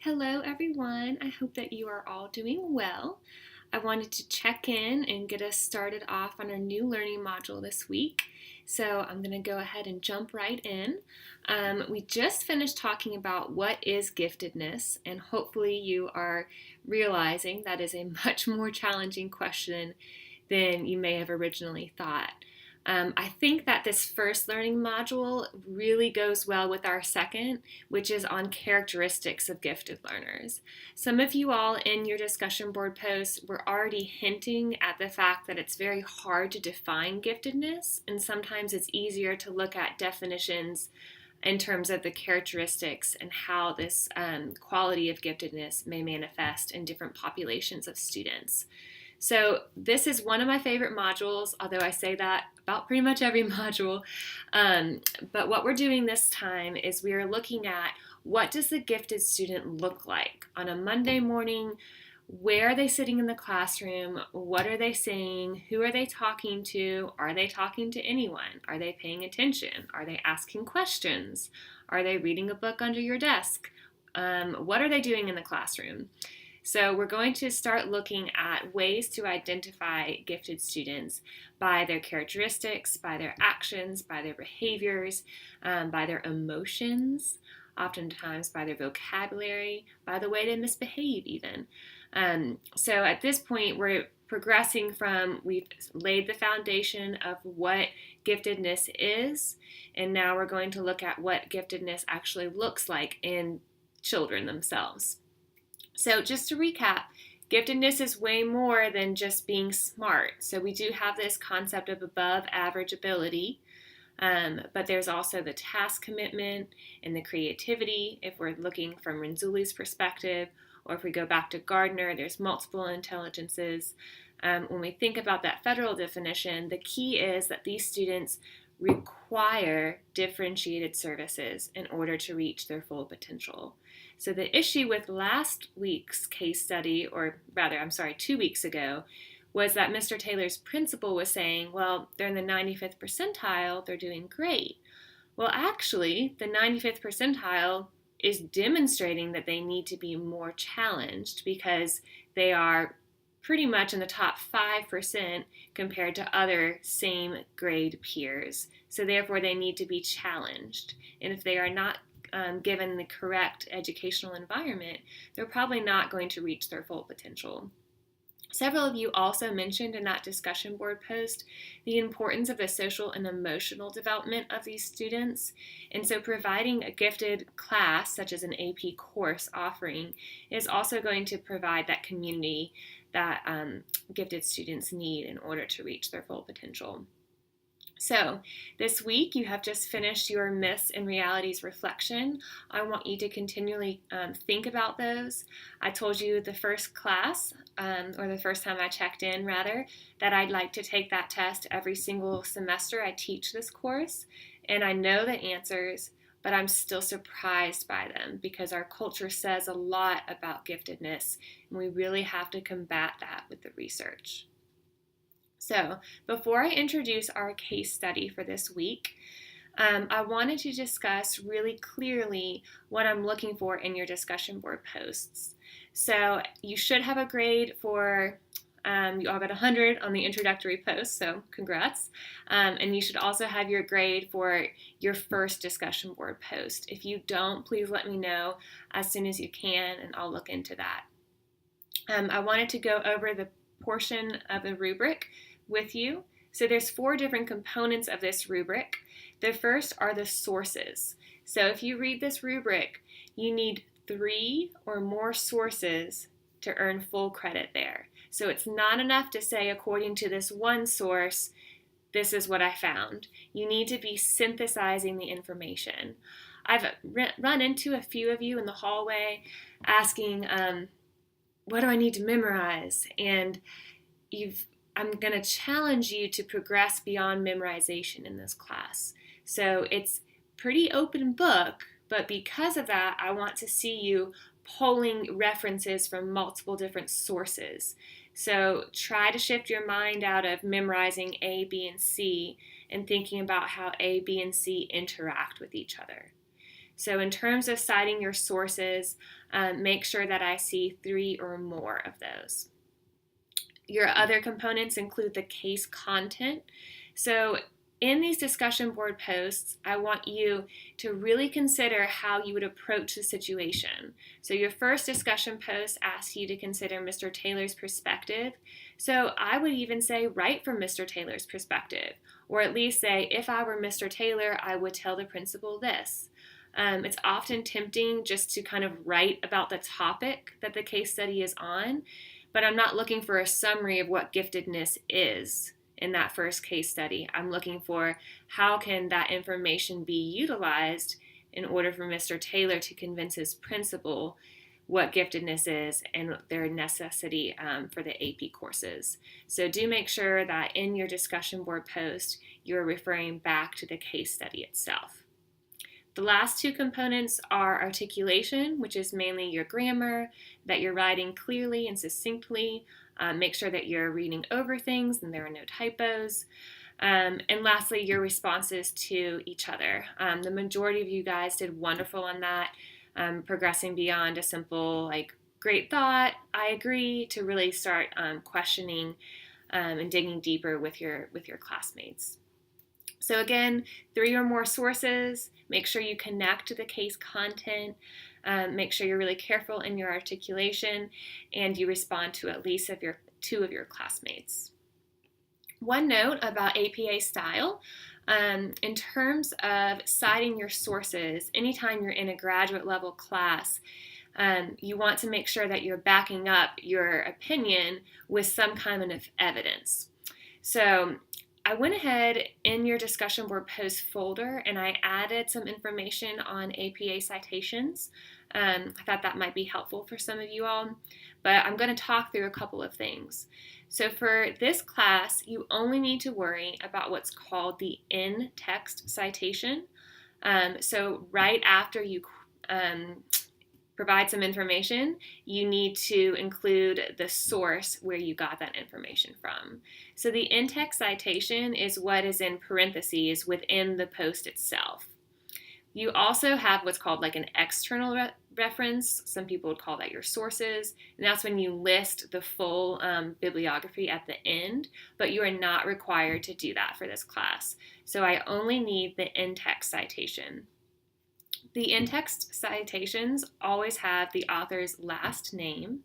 Hello, everyone. I hope that you are all doing well. I wanted to check in and get us started off on our new learning module this week. So I'm going to go ahead and jump right in. We just finished talking about what is giftedness, and hopefully you are realizing that is a much more challenging question than you may have originally thought. I think that this first learning module really goes well with our second, which is on characteristics of gifted learners. Some of you all in your discussion board posts were already hinting at the fact that it's very hard to define giftedness, and sometimes it's easier to look at definitions in terms of the characteristics and how this quality of giftedness may manifest in different populations of students. So this is one of my favorite modules, although I say that about pretty much every module. But what we're doing this time is we are looking at what does the gifted student look like on a Monday morning. Where are they sitting in the classroom? What are they saying? Who are they talking to? Are they talking to anyone? Are they paying attention? Are they asking questions? Are they reading a book under your desk? What are they doing in the classroom? So we're going to start looking at ways to identify gifted students by their characteristics, by their actions, by their behaviors, by their emotions, oftentimes by their vocabulary, by the way they misbehave even. So at this point, we're progressing from we've laid the foundation of what giftedness is, and now we're going to look at what giftedness actually looks like in children themselves. So just to recap, giftedness is way more than just being smart. So we do have this concept of above average ability, but there's also the task commitment and the creativity if we're looking from Renzulli's perspective, or if we go back to Gardner, there's multiple intelligences. When we think about that federal definition, the key is that these students require differentiated services in order to reach their full potential. So the issue with last week's case study, or rather, 2 weeks ago, was that Mr. Taylor's principal was saying, well, they're in the 95th percentile, they're doing great. Well, actually, the 95th percentile is demonstrating that they need to be more challenged because they are pretty much in the top 5% compared to other same grade peers. So therefore, they need to be challenged. And if they are not given the correct educational environment, they're probably not going to reach their full potential. Several of you also mentioned in that discussion board post the importance of the social and emotional development of these students. And so providing a gifted class, such as an AP course offering, is also going to provide that community that gifted students need in order to reach their full potential. So this week you have just finished your myths and realities reflection. I want you to continually think about those. I told you the first class, or the first time I checked in rather, that I'd like to take that test every single semester I teach this course. And I know the answers, but I'm still surprised by them because our culture says a lot about giftedness, and we really have to combat that with the research. So before I introduce our case study for this week, I wanted to discuss really clearly what I'm looking for in your discussion board posts. So you should have a grade for, you all got 100 on the introductory post, so congrats. And you should also have your grade for your first discussion board post. If you don't, please let me know as soon as you can, and I'll look into that. I wanted to go over the portion of the rubric with you. So there's 4 different components of this rubric. The first are the sources. So if you read this rubric, you need 3 or more sources to earn full credit there. So it's not enough to say, according to this one source, this is what I found. You need to be synthesizing the information. I've run into a few of you in the hallway asking, what do I need to memorize? And I'm going to challenge you to progress beyond memorization in this class. So it's pretty open book, but because of that, I want to see you pulling references from multiple different sources. So try to shift your mind out of memorizing A, B, and C and thinking about how A, B, and C interact with each other. So in terms of citing your sources, make sure that I see 3 or more of those. Your other components include the case content. So in these discussion board posts, I want you to really consider how you would approach the situation. So your first discussion post asks you to consider Mr. Taylor's perspective. So I would even say write from Mr. Taylor's perspective, or at least say, if I were Mr. Taylor, I would tell the principal this. It's often tempting just to kind of write about the topic that the case study is on, but I'm not looking for a summary of what giftedness is in that first case study. I'm looking for how can that information be utilized in order for Mr. Taylor to convince his principal what giftedness is and their necessity for the AP courses. So do make sure that in your discussion board post, you're referring back to the case study itself. The last 2 components are articulation, which is mainly your grammar, that you're writing clearly and succinctly. Make sure that you're reading over things and there are no typos. And lastly, your responses to each other. The majority of you guys did wonderful on that, progressing beyond a simple, great thought, I agree, to really start questioning and digging deeper with your classmates. So again, 3 or more sources. Make sure you connect to the case content. Make sure you're really careful in your articulation, and you respond to at least 2 of your classmates. One note about APA style. In terms of citing your sources, anytime you're in a graduate level class, you want to make sure that you're backing up your opinion with some kind of evidence. So I went ahead in your discussion board post folder and I added some information on APA citations. I thought that might be helpful for some of you all, but I'm going to talk through a couple of things. So for this class, you only need to worry about what's called the in-text citation. So right after you provide some information, you need to include the source where you got that information from. So the in-text citation is what is in parentheses within the post itself. You also have what's called an external reference. Some people would call that your sources, and that's when you list the full bibliography at the end, but you are not required to do that for this class. So I only need the in-text citation. The in-text citations always have the author's last name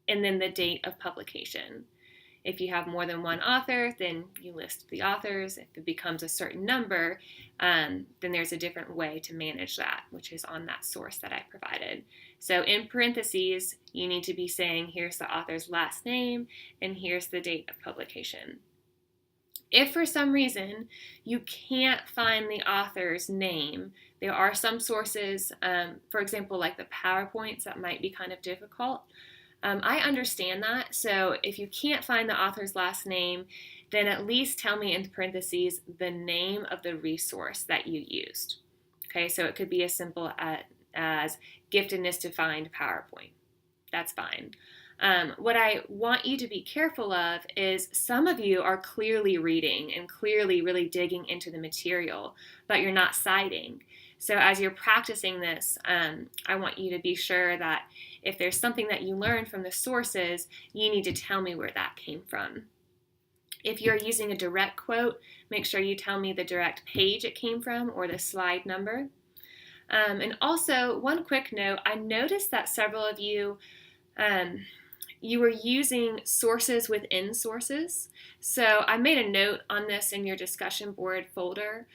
and then the date of publication. If you have more than one author, then you list the authors. If it becomes a certain number, then there's a different way to manage that, which is on that source that I provided. So in parentheses, you need to be saying, here's the author's last name and here's the date of publication. If for some reason you can't find the author's name, there are some sources, for example, like the PowerPoints, that might be kind of difficult. I understand that. So if you can't find the author's last name, then at least tell me in parentheses the name of the resource that you used. Okay, so it could be as simple as giftedness to find PowerPoint. That's fine. What I want you to be careful of is some of you are clearly reading and clearly really digging into the material, but you're not citing. So as you're practicing this, I want you to be sure that if there's something that you learned from the sources, you need to tell me where that came from. If you're using a direct quote, make sure you tell me the direct page it came from or the slide number. And also, one quick note, I noticed that several of you you were using sources within sources. So I made a note on this in your discussion board folder,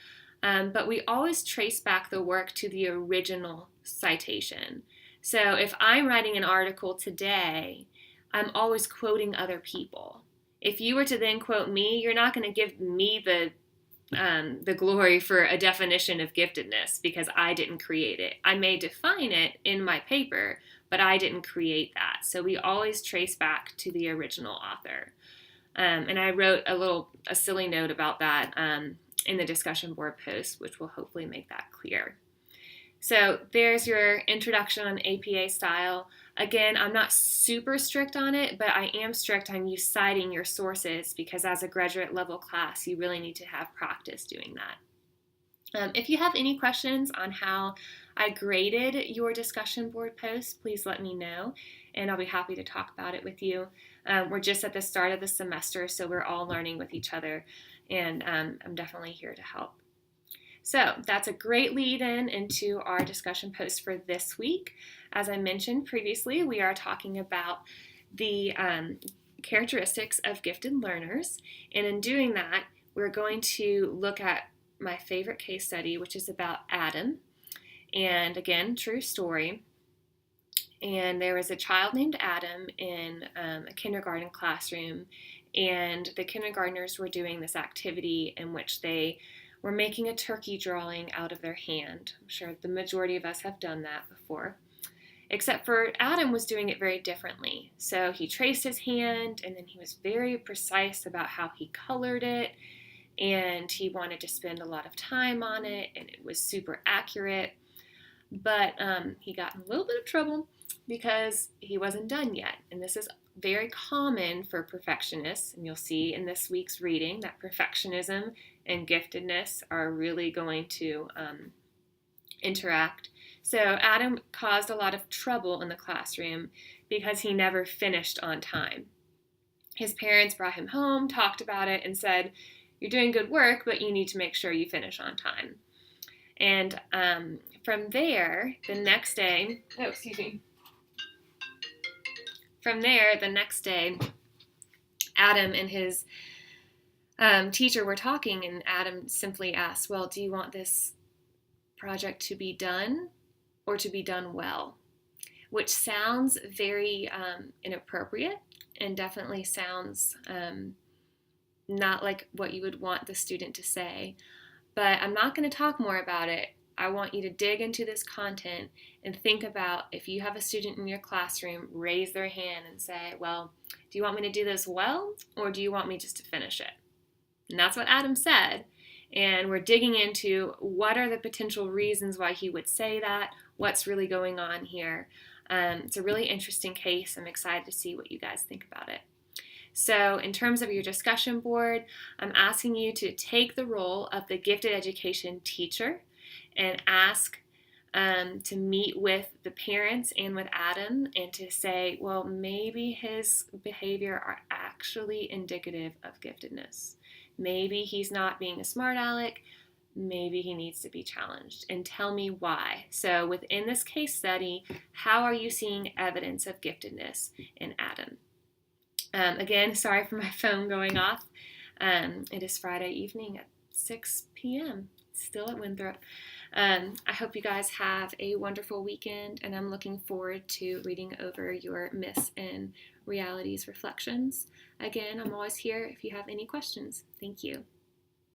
but we always trace back the work to the original citation. So if I'm writing an article today, I'm always quoting other people. If you were to then quote me, you're not going to give me the glory for a definition of giftedness because I didn't create it. I may define it in my paper, but I didn't create that. So we always trace back to the original author. And I wrote a silly note about that in the discussion board post, which will hopefully make that clear. So there's your introduction on APA style. Again, I'm not super strict on it, but I am strict on you citing your sources because as a graduate level class, you really need to have practice doing that. If you have any questions on how I graded your discussion board posts. Please let me know, and I'll be happy to talk about it with you. We're just at the start of the semester, so we're all learning with each other, and I'm definitely here to help. So that's a great lead-in into our discussion post for this week. As I mentioned previously, we are talking about the characteristics of gifted learners, and in doing that, we're going to look at my favorite case study, which is about Adam. And again, true story. And there was a child named Adam in a kindergarten classroom, and the kindergartners were doing this activity in which they were making a turkey drawing out of their hand. I'm sure the majority of us have done that before. Except for Adam was doing it very differently. So he traced his hand, and then he was very precise about how he colored it, and he wanted to spend a lot of time on it, and it was super accurate. But he got in a little bit of trouble because he wasn't done yet. And this is very common for perfectionists, and you'll see in this week's reading that perfectionism and giftedness are really going to interact. So Adam caused a lot of trouble in the classroom because he never finished on time. His parents brought him home, talked about it, and said, "You're doing good work, but you need to make sure you finish on time." And from there, the next day, Adam and his teacher were talking, and Adam simply asked, "Well, do you want this project to be done or to be done well?" Which sounds very inappropriate and definitely sounds not like what you would want the student to say. But I'm not going to talk more about it. I want you to dig into this content and think about, if you have a student in your classroom raise their hand and say, "Well, do you want me to do this well, or do you want me just to finish it?" And that's what Adam said. And we're digging into what are the potential reasons why he would say that, what's really going on here. It's a really interesting case. I'm excited to see what you guys think about it. So in terms of your discussion board, I'm asking you to take the role of the gifted education teacher and ask to meet with the parents and with Adam and to say, well, maybe his behavior are actually indicative of giftedness. Maybe he's not being a smart aleck. Maybe he needs to be challenged, and tell me why. So within this case study, how are you seeing evidence of giftedness in Adam? Again, sorry for my phone going off. It is Friday evening at 6 p.m. Still at Winthrop. I hope you guys have a wonderful weekend, and I'm looking forward to reading over your Myths and Realities reflections. Again, I'm always here if you have any questions. Thank you.